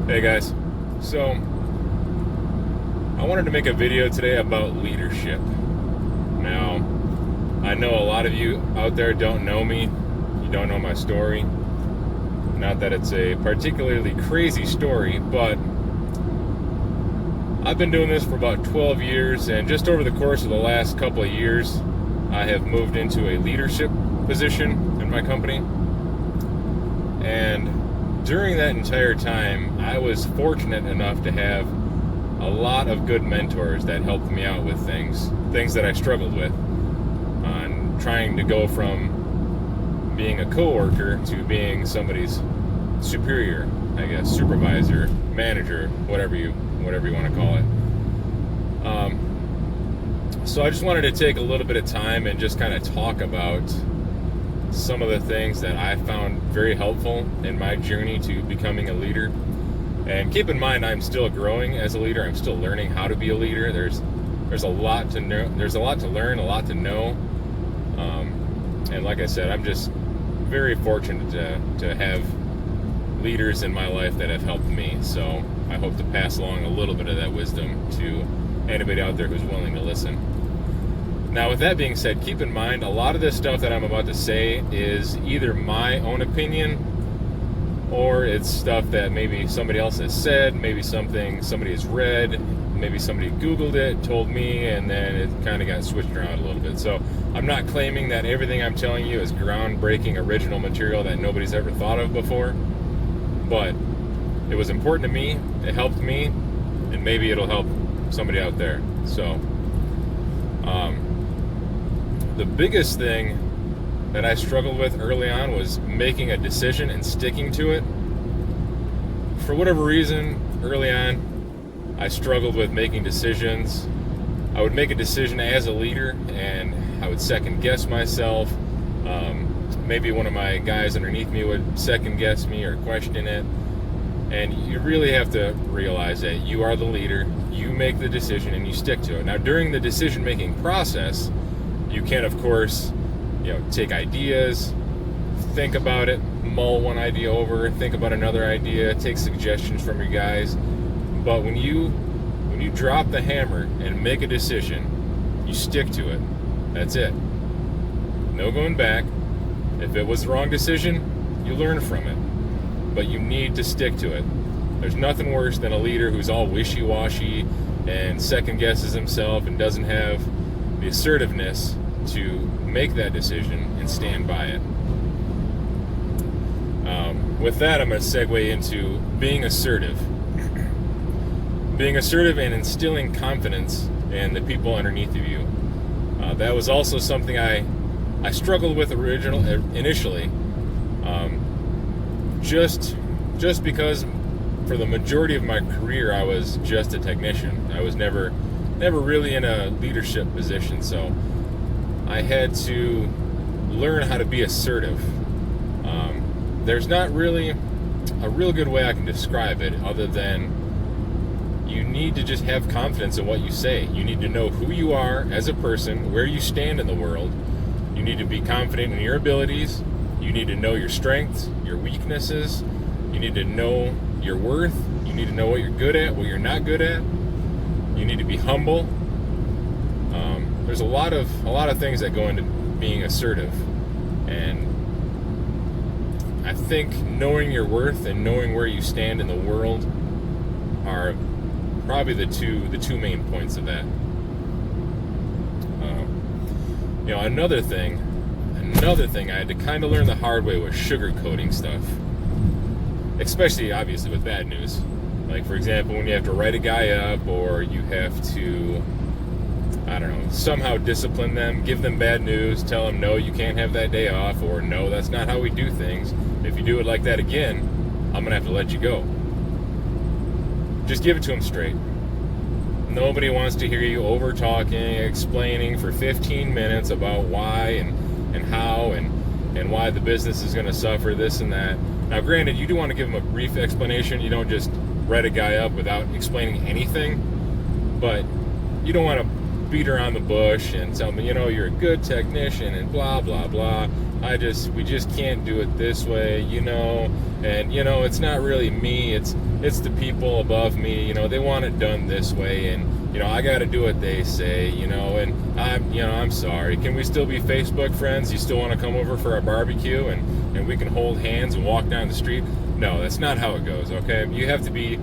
Hey guys, so I wanted to make a video today about leadership. Now, I know a lot of you out there don't know me, you don't know my story. Not that it's a particularly crazy story, but I've been doing this for about 12 years, and just over the course of the last couple of years, I have moved into a leadership position in my company. And during that entire time, I was fortunate enough to have a lot of good mentors that helped me out with things that I struggled with, on trying to go from being a coworker to being somebody's superior, I guess, supervisor, manager, whatever you want to call it. So I just wanted to take a little bit of time and just kind of talk about some of the things that I found very helpful in my journey to becoming a leader. And keep in mind, I'm still growing as a leader. I'm still learning how to be a leader. There's a lot to know. There's a lot to learn, a lot to know. And like I said, I'm just very fortunate to have leaders in my life that have helped me. So I hope to pass along a little bit of that wisdom to anybody out there who's willing to listen. Now, with that being said, keep in mind, a lot of this stuff that I'm about to say is either my own opinion, or it's stuff that maybe somebody else has said, maybe something somebody has read, maybe somebody Googled it, told me, and then it kind of got switched around a little bit. So I'm not claiming that everything I'm telling you is groundbreaking original material that nobody's ever thought of before, but it was important to me, it helped me, and maybe it'll help somebody out there. So the biggest thing that I struggled with early on was making a decision and sticking to it. For whatever reason, early on, I struggled with making decisions. I would make a decision as a leader, and I would second guess myself. Maybe one of my guys underneath me would second guess me or question it. And you really have to realize that you are the leader, you make the decision, and you stick to it. Now, during the decision-making process, you can, of course, take ideas, think about it, mull one idea over, think about another idea, take suggestions from your guys. But when you drop the hammer and make a decision, you stick to it. That's it. No going back. If it was the wrong decision, you learn from it. But you need to stick to it. There's nothing worse than a leader who's all wishy-washy and second guesses himself and doesn't have the assertiveness to make that decision and stand by it. With that, I'm going to segue into being assertive. Being assertive and instilling confidence in the people underneath of you. That was also something I struggled with initially. Just because for the majority of my career I was just a technician. I was never really in a leadership position, so I had to learn how to be assertive. There's not really a real good way I can describe it other than you need to just have confidence in what you say. You need to know who you are as a person, where you stand in the world. You need to be confident in your abilities. You need to know your strengths, your weaknesses. You need to know your worth. You need to know what you're good at, what you're not good at. You need to be humble. There's a lot of things that go into being assertive, and I think knowing your worth and knowing where you stand in the world are probably the two main points of that. Another thing I had to kind of learn the hard way was sugarcoating stuff, especially obviously with bad news. Like, for example, when you have to write a guy up, or you have to, somehow discipline them, give them bad news, tell them, no, you can't have that day off, or no, that's not how we do things. If you do it like that again, I'm going to have to let you go. Just give it to them straight. Nobody wants to hear you over talking, explaining for 15 minutes about why and how and why the business is going to suffer this and that. Now, granted, you do want to give them a brief explanation. You don't just write a guy up without explaining anything, but you don't want to beat around the bush and tell them, you're a good technician and blah, blah, blah. we just can't do it this way, and it's not really me, it's the people above me, they want it done this way, and I got to do what they say, and I'm sorry. Can we still be Facebook friends? You still want to come over for a barbecue and we can hold hands and walk down the street? No, that's not how it goes, okay? You have to be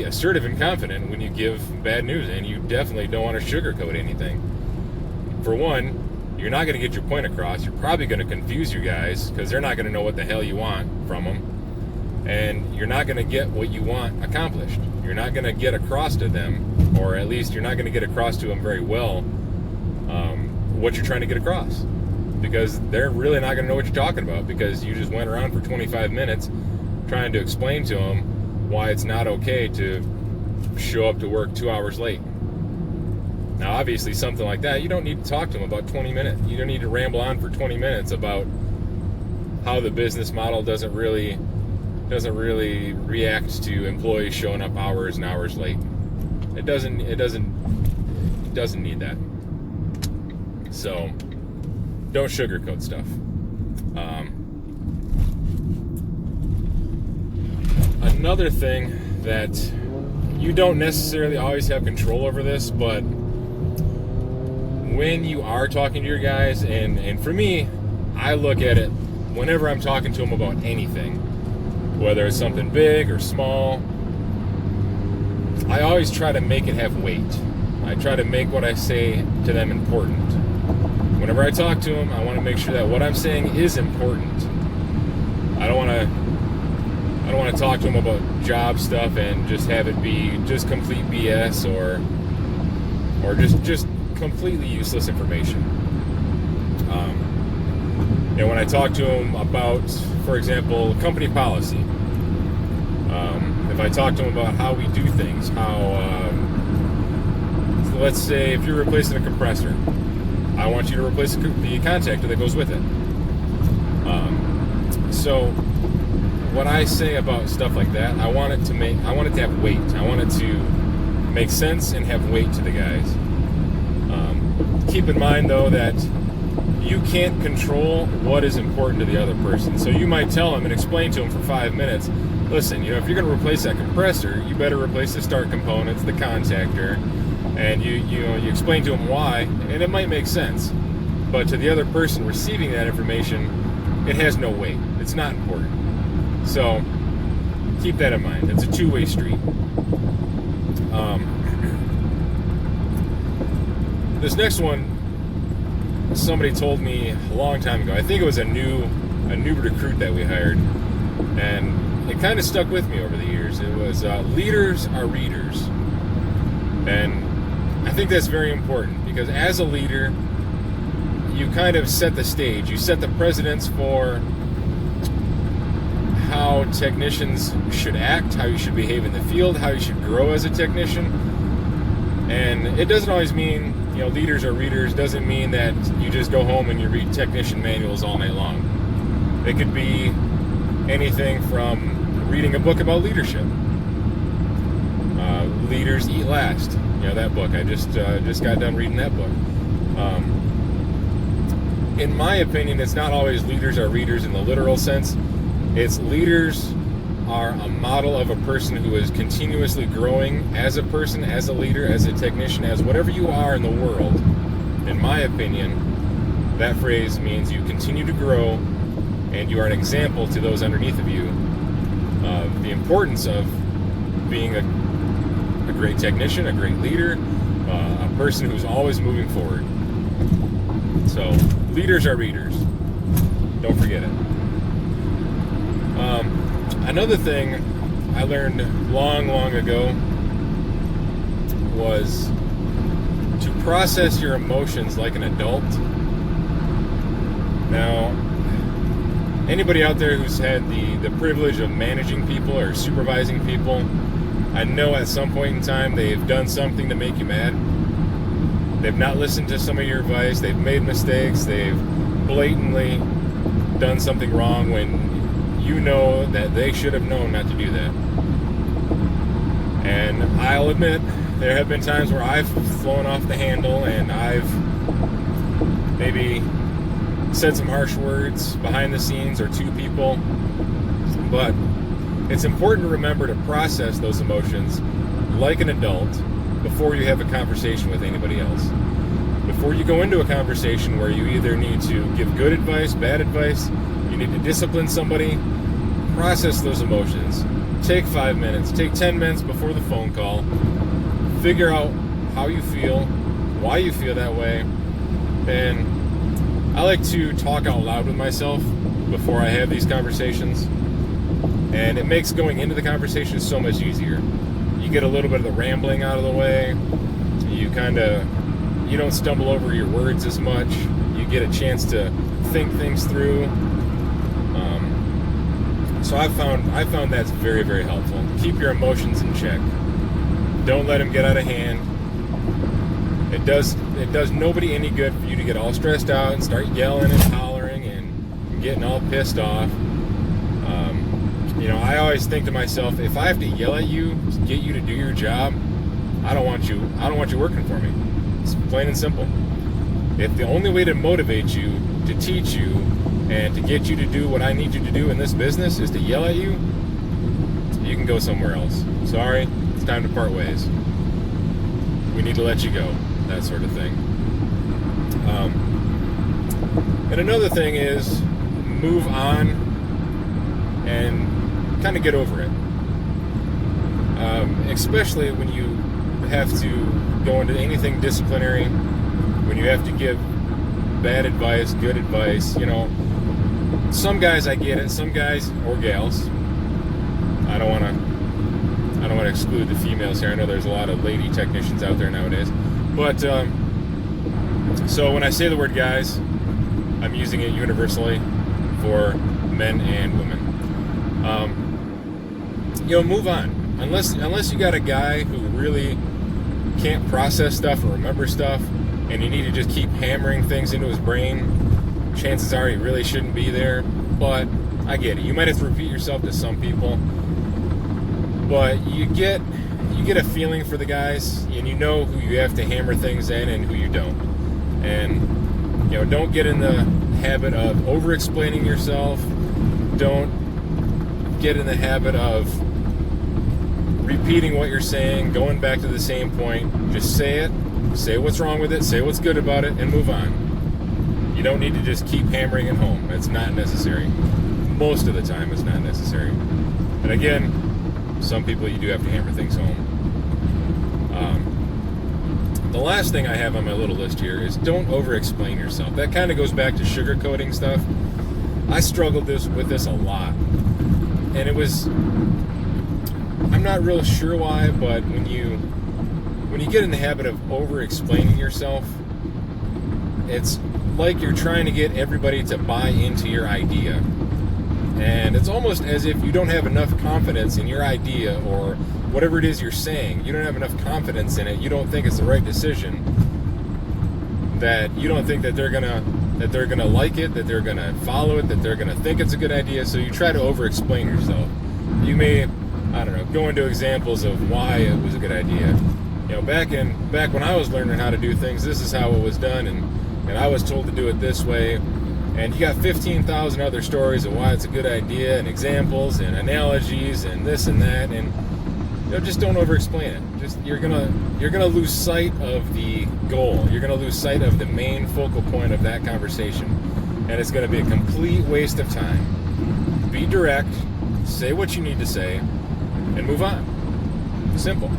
assertive and confident when you give bad news, and you definitely don't want to sugarcoat anything. For one, you're not going to get your point across. You're probably going to confuse you guys because they're not going to know what the hell you want from them, and you're not going to get what you want accomplished. You're not going to get across to them, or at least you're not going to get across to them very well what you're trying to get across, because they're really not going to know what you're talking about, because you just went around for 25 minutes trying to explain to them why it's not okay to show up to work 2 hours late. Now, obviously, something like that, you don't need to talk to them about 20 minutes. You don't need to ramble on for 20 minutes about how the business model doesn't really react to employees showing up hours and hours late. It doesn't need that. So, don't sugarcoat stuff. Another thing that you don't necessarily always have control over this, but when you are talking to your guys, and for me, I look at it whenever I'm talking to them about anything, whether it's something big or small, I always try to make it have weight. I try to make what I say to them important. Whenever I talk to them, I want to make sure that what I'm saying is important. I don't want to talk to them about job stuff and just have it be just complete BS or just completely useless information. When I talk to them about, for example, company policy, if I talk to them about how we do things, so let's say if you're replacing a compressor, I want you to replace the contactor that goes with it. So what I say about stuff like that, I want it to have weight. I want it to make sense and have weight to the guys. Keep in mind, though, that you can't control what is important to the other person. So you might tell them and explain to them for 5 minutes, listen, if you're going to replace that compressor, you better replace the start components, the contactor, and you explain to them why, and it might make sense. But to the other person receiving that information, it has no weight. It's not important. So keep that in mind. It's a two-way street. This next one, somebody told me a long time ago. I think it was a new recruit that we hired, and it kind of stuck with me over the years. It was leaders are readers, and I think that's very important, because as a leader, you kind of set the stage. You set the precedence for how technicians should act, how you should behave in the field, how you should grow as a technician. And it doesn't always mean, leaders are readers, doesn't mean that you just go home and you read technician manuals all night long. It could be anything from reading a book about leadership. Leaders Eat Last. That book. I just got done reading that book. In my opinion, it's not always leaders are readers in the literal sense. It's leaders are a model of a person who is continuously growing as a person, as a leader, as a technician, as whatever you are in the world. In my opinion, that phrase means you continue to grow and you are an example to those underneath of you of the importance of being a great technician, a great leader, a person who's always moving forward. So, leaders are readers. Don't forget it. Another thing I learned long ago was to process your emotions like an adult. Now, anybody out there who's had the privilege of managing people or supervising people, I know at some point in time they've done something to make you mad. They've not listened to some of your advice. They've made mistakes. They've blatantly done something wrong when you know that they should have known not to do that. And I'll admit, there have been times where I've flown off the handle and I've maybe said some harsh words behind the scenes or to people, but it's important to remember to process those emotions like an adult before you have a conversation with anybody else. Before you go into a conversation where you either need to give good advice, bad advice, you need to discipline somebody, process those emotions. Take 5 minutes, take 10 minutes before the phone call, figure out how you feel, why you feel that way, and I like to talk out loud with myself before I have these conversations, and it makes going into the conversation so much easier. You get a little bit of the rambling out of the way, you don't stumble over your words as much, you get a chance to think things through. So I found that's very, very helpful. Keep your emotions in check. Don't let them get out of hand. It does nobody any good for you to get all stressed out and start yelling and hollering and getting all pissed off. I always think to myself, if I have to yell at you to get you to do your job, I don't want you working for me. It's plain and simple. If the only way to motivate you, to teach you, and to get you to do what I need you to do in this business is to yell at you, you can go somewhere else. Sorry, it's time to part ways. We need to let you go, that sort of thing. And another thing is move on and kind of get over it. Especially when you have to go into anything disciplinary, when you have to give bad advice, good advice. Some guys, I get it. Some guys or gals, I don't want to exclude the females here. I know there's a lot of lady technicians out there nowadays, but so when I say the word guys, I'm using it universally for men and women. Move on. Unless you got a guy who really can't process stuff or remember stuff, and you need to just keep hammering things into his brain, chances are he really shouldn't be there. But I get it. You might have to repeat yourself to some people, but you get a feeling for the guys, and you know who you have to hammer things in and who you don't. And don't get in the habit of over-explaining yourself. Don't get in the habit of repeating what you're saying, going back to the same point. Just say it, say what's wrong with it, say what's good about it, and move on. You don't need to just keep hammering it home. It's not necessary. Most of the time, it's not necessary. And again, some people you do have to hammer things home. The last thing I have on my little list here is don't over-explain yourself. That kind of goes back to sugarcoating stuff. I struggled with this a lot. And it was, I'm not real sure why, but when you get in the habit of over-explaining yourself, it's like you're trying to get everybody to buy into your idea. And it's almost as if you don't have enough confidence in your idea or whatever it is you're saying. You don't have enough confidence in it. You don't think it's the right decision. That you don't think that they're gonna like it, that they're gonna follow it, that they're gonna think it's a good idea. So you try to over-explain yourself. You may, go into examples of why it was a good idea. Back when I was learning how to do things, this is how it was done, and I was told to do it this way. And you got 15,000 other stories of why it's a good idea, and examples and analogies and this and that, and just don't over-explain it. Just you're gonna lose sight of the goal. You're gonna lose sight of the main focal point of that conversation, and it's gonna be a complete waste of time. Be direct, say what you need to say, and move on. Simple.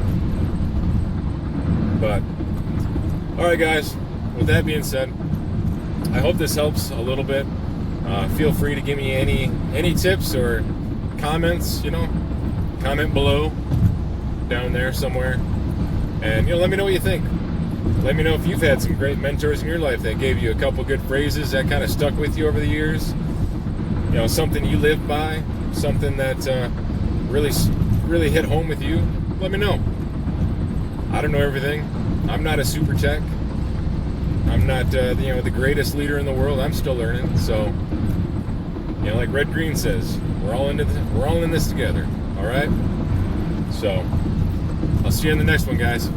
But all right, guys. With that being said, I hope this helps a little bit. Feel free to give me any tips or comments. Comment below, down there somewhere, and let me know what you think. Let me know if you've had some great mentors in your life that gave you a couple good phrases that kind of stuck with you over the years. Something you lived by, something that really hit home with you. Let me know. I don't know everything. I'm not a super tech. I'm not the greatest leader in the world. I'm still learning. So like Red Green says, we're all in this together. All right. So I'll see you in the next one, guys.